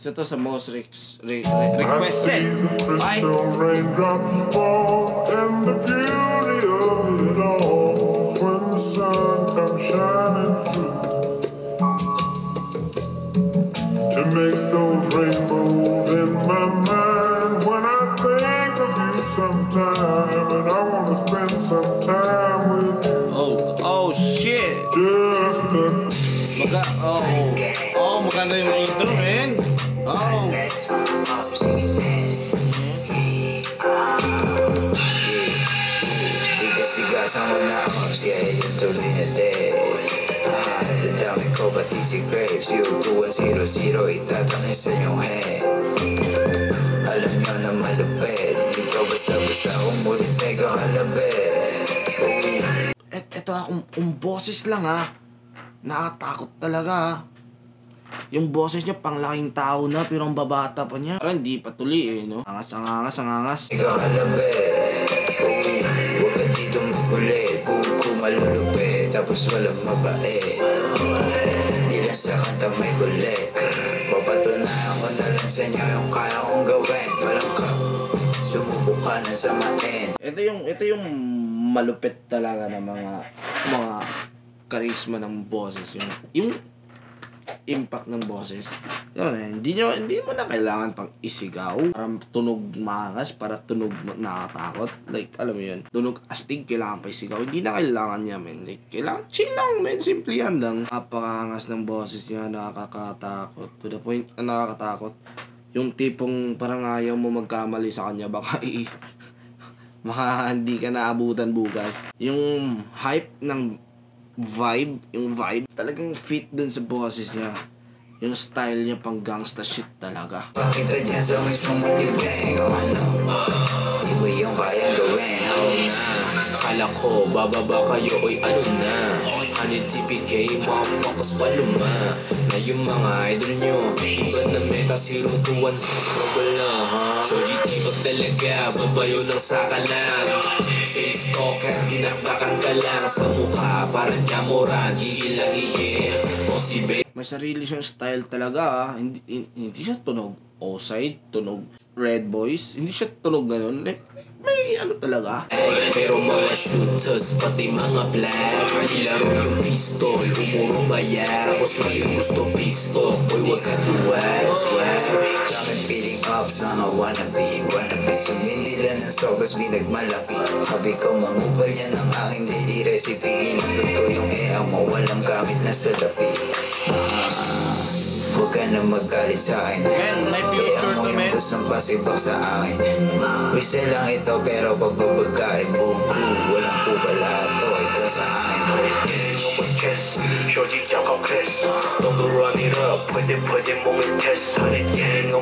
Isa to sa most requested. Ay! Raindrops fall and the beauty of it all when the sun comes shining through to make those rainbows in my mind when I think of you sometime and I want to spend some time with you. Oh shit! Just Maganda yung intro, man. Oh. Tigas-tigasan mo na ops, yeah, yung tuloy na day. Dadami ko pati si Grapes, yung 2100 itatangin sa iyong head. Alam nyo na malupit, hindi ko basta-basta umulit sa kakalabit. Ito akong boses lang ha. Nakatakot talaga ha. Yung boses niya pang laking tao na pero ang babata pa niya. Parang hindi pa tuli eh, no? Angas. Ikaw kalabit, huwag ka dito magulit. Buko malulupit, tapos walang mabait. Di lang sa kanta may kulit. Papatunayan ko na lang sa inyo yung kaya kong gawin. Walang ka, sumubok ka na samain. Ito yung malupit talaga ng mga charisma ng boses. Yung impact ng boses. Hindi mo na kailangan pang isigaw. Para tunog maangas, para tunog nakakatakot. Like, alam mo yun, tunog astig, kailangan pa isigaw. Hindi na kailangan niya, men. Like, kailangan chill lang, men. Simple yan lang. Napakaangas ng boses niya, nakakatakot. To the point, nakakatakot. Yung tipong parang ayaw mo magkamali sa kanya, baka hindi ka naabutan bukas. Yung hype ng vibe, talagang fit dun sa boses niya. Yung style niya pang gangsta shit talaga. Pakita niya sa mismong libing o ano, iba yung kayang gawin. Akala ko, bababa kayo, oy ano na. Hanid TPK, motherfuckers paluma. Na yung mga idol nyo, iba na meta, 0-1, wala ha. Shoji tipo talaga, babayo ng sakalang. Say stalker, dinakdakan ka lang sa mukha. Parang jamoran, hihilang-hihi. O si Bay. May sarili siyang style talaga. Hindi siya tunog outside, tunog Red Boys. Hindi siya tunog ganun. Like, may ano talaga. Pero mga shooters, pati mga black, ilaro yung pistol, umurong bayar. Tapos may gusto pistol, boy wag ka tuwad. Daming feeling ups, mga wannabe. Sumindila ng sogas, binagmalaki. Habi ko mangubal yan ang aking daily recipe. Inutot ko yung ea mo, walang gamit na salapi. Huwag ka na magalit sa akin. May future to, man. Gustong pasibak sa akin. Wise lang ito pero pagbabagain. Buku, walang pupalato. Ito sa akin. Shoji tsaka Chris. Don't run it up. Pwede mong i-test. Halit yan,